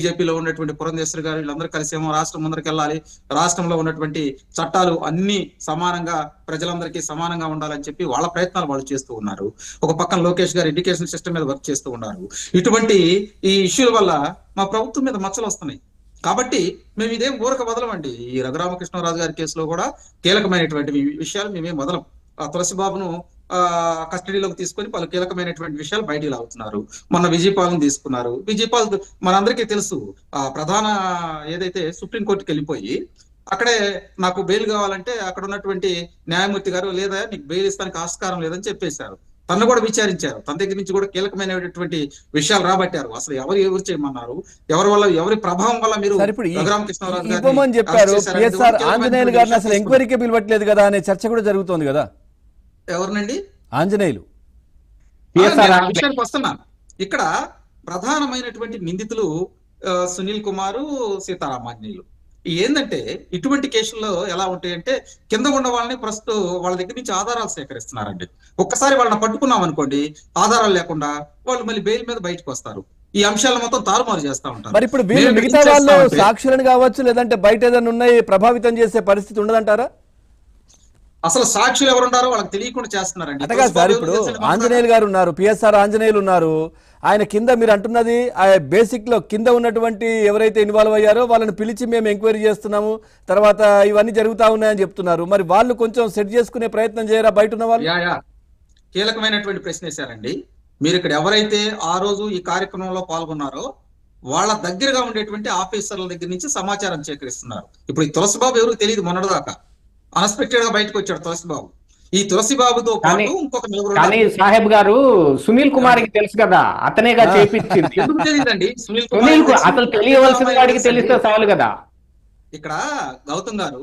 బీజేపీలో ఉన్నటువంటి పురంధేశ్వరి గారు వీళ్ళందరూ కలిసేమో రాష్ట్రం ముందరికి వెళ్ళాలి, రాష్ట్రంలో ఉన్నటువంటి చట్టాలు అన్ని సమానంగా ప్రజలందరికీ సమానంగా ఉండాలని చెప్పి వాళ్ళ ప్రయత్నాలు వాళ్ళు చేస్తూ ఉన్నారు. ఒక పక్కన లోకేష్ గారు ఎడ్యుకేషన్ సిస్టమ్ మీద వర్క్ చేస్తూ ఉన్నారు. ఇటువంటి ఈ ఇష్యూల వల్ల మా ప్రభుత్వం మీద మచ్చలు వస్తున్నాయి. కాబట్టి మేము ఇదేం ఊరక వదలమండి. ఈ రఘురామకృష్ణరాజు గారి కేసులో కూడా కీలకమైనటువంటి విషయాలు మేమేం వదలం. తులసిబాబును కస్టడీలోకి తీసుకొని పలు కీలకమైనటువంటి విషయాలు బయటికి లాగుతున్నారు. మొన్న విజయపాల్ని తీసుకున్నారు. విజయపాల్ మనందరికీ తెలుసు, ప్రధాన ఏదైతే సుప్రీంకోర్టుకి వెళ్ళిపోయి అక్కడే నాకు బెయిల్ కావాలంటే అక్కడ ఉన్నటువంటి న్యాయమూర్తి గారు లేదా నీకు బెయిల్ ఇస్తానికి ఆస్కారం లేదని చెప్పేశారు. తను కూడా విచారించారు. తన దగ్గర నుంచి కూడా కీలకమైనటువంటి విషయాలు రాబట్టారు. అసలు ఎవరు చేయమన్నారు, ఎవరి వల్ల, ఎవరి ప్రభావం వల్ల మీరు రఘురామకృష్ణరాజు గారిని చెప్పారు. పిఎస్ఆర్ ఆంజనేయులు గారిని అసలు ఎంక్వైరీకి పిలవట్లేదు కదా అనే చర్చ కూడా జరుగుతోంది కదా. ఎవరినండి? ఆంజనేయులు. విషయానికి వస్తున్నాను. ఇక్కడ ప్రధానమైనటువంటి నిందితులు సునీల్ కుమారు, సీతారామాంజనేయులు. ఏంటంటే ఇటువంటి కేసుల్లో ఎలా ఉంటాయంటే కింద ఉన్న వాళ్ళని ప్రస్తుతం వాళ్ళ దగ్గర నుంచి ఆధారాలు సేకరిస్తున్నారండి. ఒక్కసారి వాళ్ళని పట్టుకున్నాం అనుకోండి, ఆధారాలు లేకుండా వాళ్ళు మళ్ళీ బెయిల్ మీద బయటకు వస్తారు. ఈ అంశాలను మొత్తం తారుమారు చేస్తా ఉంటారు. మరి ఇప్పుడు మిగతా వాళ్ళు సాక్షులను కావచ్చు, లేదంటే బయట ఏదైనా ఉన్నాయి ప్రభావితం చేసే పరిస్థితి ఉండదంటారా? అసలు సాక్షులు ఎవరున్నారో వాళ్ళకి తెలియకుండా చేస్తున్నారండి. అటగా సార్, ఇప్పుడు ఆంజనేయులు గారు ఉన్నారు, పిఎస్ఆర్ ఆంజనేయులు ఉన్నారు. ఆయన కింద మీరు అంటున్నది బేసిక్ లో కింద ఉన్నటువంటి ఎవరైతే ఇన్వాల్వ్ అయ్యారో వాళ్ళని పిలిచి మేము ఎంక్వైరీ చేస్తున్నాము, తర్వాత ఇవన్నీ జరుగుతా ఉన్నాయని చెప్తున్నారు. మరి వాళ్ళు కొంచెం సెట్ చేసుకునే ప్రయత్నం చేయరా బయట ఉన్న వాళ్ళు? కీలకమైనటువంటి ప్రశ్న వేశారండి. మీరు ఇక్కడ ఎవరైతే ఆ రోజు ఈ కార్యక్రమంలో పాల్గొన్నారో వాళ్ళ దగ్గరగా ఉండేటువంటి ఆఫీసర్ల దగ్గర నుంచి సమాచారం సేకరిస్తున్నారు. ఇప్పుడు ఈ తులసిబాబు ఎవరికి తెలియదు, మొన్నటిదాకా అన్ఎక్స్పెక్టెడ్ గా బయటకు వచ్చాడు తులసిబాబు. ఈ తులసిబాబుతో పాటు ఇంకొక కానీ సాహెబ్ గారు సునీల్ కుమార్ కి తెలుసు కదా, అతనేగా చేపించింది. ఎందుకు తెలియదండి? సునీల్ అసలు తెలియవలసిన వాడికి తెలిస్తే చాలు కదా. ఇక్కడ గౌతమ్ గారు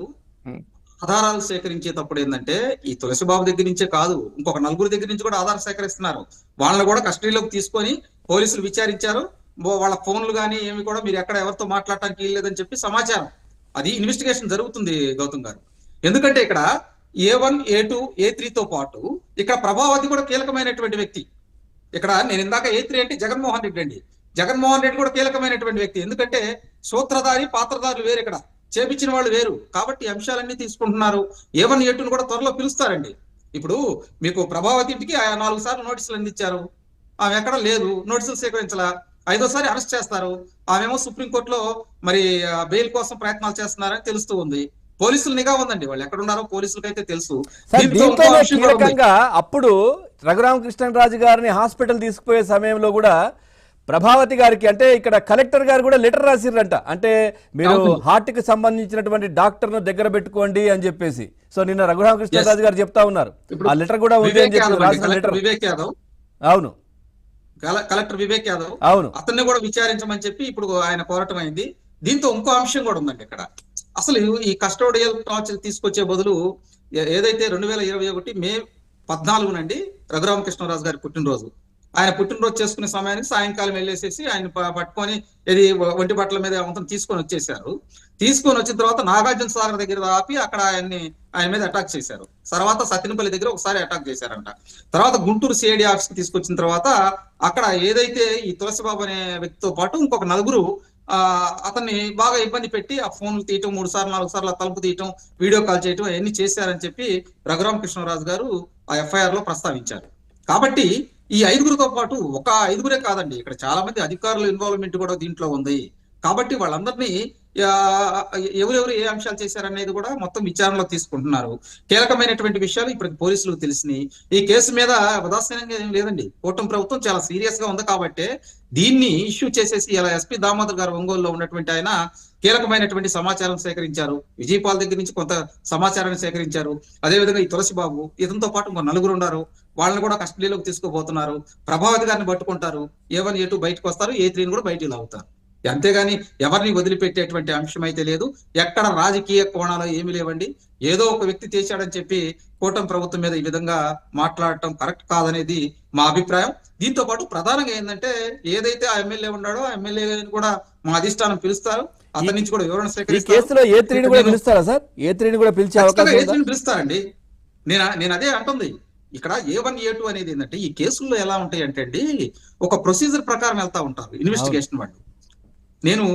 ఆధారాలు సేకరించేటప్పుడు ఏంటంటే ఈ తులసిబాబు దగ్గర నుంచే కాదు, ఇంకొక నలుగురు దగ్గర నుంచి కూడా ఆధారాలు సేకరిస్తున్నారు. వాళ్ళని కూడా కస్టడీలోకి తీసుకొని పోలీసులు విచారించారు. వాళ్ళ ఫోన్లు కానీ ఏమి కూడా మీరు ఎక్కడ ఎవరితో మాట్లాడటానికి వీల్లేదని చెప్పి సమాచారం, అది ఇన్వెస్టిగేషన్ జరుగుతుంది గౌతమ్ గారు. ఎందుకంటే ఇక్కడ A1, A2, A3తో పాటు ఇక్కడ ప్రభావతి కూడా కీలకమైనటువంటి వ్యక్తి. ఇక్కడ నేను ఇందాక A3 అంటే జగన్మోహన్ రెడ్డి అండి. జగన్మోహన్ రెడ్డి కూడా కీలకమైనటువంటి వ్యక్తి. ఎందుకంటే సూత్రధారి పాత్రధారులు వేరు, ఇక్కడ చేపించిన వాళ్ళు వేరు. కాబట్టి అంశాలన్నీ తీసుకుంటున్నారు. A1, A2 కూడా త్వరలో పిలుస్తారండి. ఇప్పుడు మీకు ప్రభావతి ఇంటికి 4 సార్లు నోటీసులు అందించారు, ఆమె ఎక్కడ లేదు, నోటీసులు సేకరించాల. 5వ సారి అరెస్ట్ చేస్తారు. ఆమెమో సుప్రీంకోర్టులో మరి బెయిల్ కోసం ప్రయత్నాలు చేస్తున్నారని తెలుస్తూ ఉంది. పోలీసులు నిఘా ఉందండి, వాళ్ళు ఎక్కడ ఉన్నారో పోలీసులకు అయితే తెలుసు. కీలకంగా అప్పుడు రఘురామకృష్ణరాజు గారిని హాస్పిటల్ తీసుకుపోయే సమయంలో కూడా ప్రభావతి గారికి, అంటే ఇక్కడ కలెక్టర్ గారు కూడా లెటర్ రాసిర్రంట, అంటే మీరు హార్ట్ కి సంబంధించినటువంటి డాక్టర్ ను దగ్గర పెట్టుకోండి అని చెప్పేసి. సో నిన్న రఘురామకృష్ణరాజు గారు చెప్తా ఉన్నారు, ఆ లెటర్ కూడా ఉంది అని చెప్పి. వివేక్ యాదవ్, అవును, కలెక్టర్ వివేక్ యాదవ్, అవును, అతన్ని కూడా విచారించమని చెప్పి ఇప్పుడు ఆయన కోరటం అయింది. దీంతో ఇంకో అంశం కూడా ఉందండి. ఇక్కడ అసలు ఈ కస్టోడియల్ టార్చర్ తీసుకొచ్చే బదులు ఏదైతే 2021 మే 14 రఘురామకృష్ణరాజు గారి పుట్టినరోజు, ఆయన పుట్టినరోజు చేసుకునే సమయానికి సాయంకాలం వెళ్ళేసేసి ఆయన పట్టుకొని ఇది ఒంటి బట్టల మీద అంతా తీసుకొని వచ్చేసారు. తీసుకొని వచ్చిన తర్వాత నాగార్జున సాగర్ దగ్గర ఆపి అక్కడ ఆయన మీద అటాక్ చేశారు. తర్వాత సత్యనపల్లి దగ్గర ఒకసారి అటాక్ చేశారంట. తర్వాత గుంటూరు సిఐడి ఆఫీస్ కి తీసుకొచ్చిన తర్వాత అక్కడ ఏదైతే ఈ తులసిబాబు అనే వ్యక్తితో పాటు ఇంకొక నలుగురు అతన్ని బాగా ఇబ్బంది పెట్టి ఆ ఫోన్లు తీయటం, 3 సార్లు 4 సార్లు తలుపు తీయటం, వీడియో కాల్ చేయటం అవన్నీ చేశారని చెప్పి రఘురామకృష్ణరాజు గారు ఆ FIR లో ప్రస్తావించారు. కాబట్టి ఈ 5గురితో పాటు ఒక 5గురే కాదండి, ఇక్కడ చాలా మంది అధికారుల ఇన్వాల్వ్మెంట్ కూడా దీంట్లో ఉంది. కాబట్టి వాళ్ళందరినీ ఎవరెవరు ఏ అంశాలు చేశారనేది కూడా మొత్తం విచారణలో తీసుకుంటున్నారు. కీలకమైనటువంటి విషయాలు ఇప్పుడు పోలీసులకు తెలిసినాయి. ఈ కేసు మీద ఉదాసీనంగా ఏం లేదండి, కూటమి ప్రభుత్వం చాలా సీరియస్ గా ఉంది. కాబట్టి దీన్ని ఇష్యూ చేసేసి ఇలా SP దామోదర్ గారు ఒంగోలులో ఉన్నటువంటి ఆయన కీలకమైనటువంటి సమాచారం సేకరించారు. విజయపాల్ దగ్గర నుంచి కొంత సమాచారాన్ని సేకరించారు. అదేవిధంగా ఈ తులసిబాబు, ఇతనితో పాటు ఇంకో నలుగురు ఉన్నారు, వాళ్ళని కూడా కస్టడీలోకి తీసుకోబోతున్నారు. ప్రభావతి గారిని పట్టుకుంటారు. A1, A2 బయటకు వస్తారు, A3 కూడా బయటికి లాగుతారు. అంతేగాని ఎవరిని వదిలిపెట్టేటువంటి అంశం అయితే లేదు. ఎక్కడ రాజకీయ కోణాలు ఏమి లేవండి. ఏదో ఒక వ్యక్తి చేశాడని చెప్పి కూటమి ప్రభుత్వం మీద ఈ విధంగా మాట్లాడటం కరెక్ట్ కాదనేది మా అభిప్రాయం. దీంతో పాటు ప్రధానంగా ఏంటంటే ఏదైతే ఆ ఎమ్మెల్యే ఉన్నాడో ఆ ఎమ్మెల్యేని కూడా మా అధిష్టానం పిలుస్తారు. అతని నుంచి కూడా వివరణ పిలుస్తారండి. నేను అదే అంటుంది. ఇక్కడ A1, A2 అనేది ఏంటంటే ఈ కేసుల్లో ఎలా ఉంటాయి అంటే అండి, ఒక ప్రొసీజర్ ప్రకారం వెళ్తా ఉంటారు ఇన్వెస్టిగేషన్ వాళ్ళు. నేను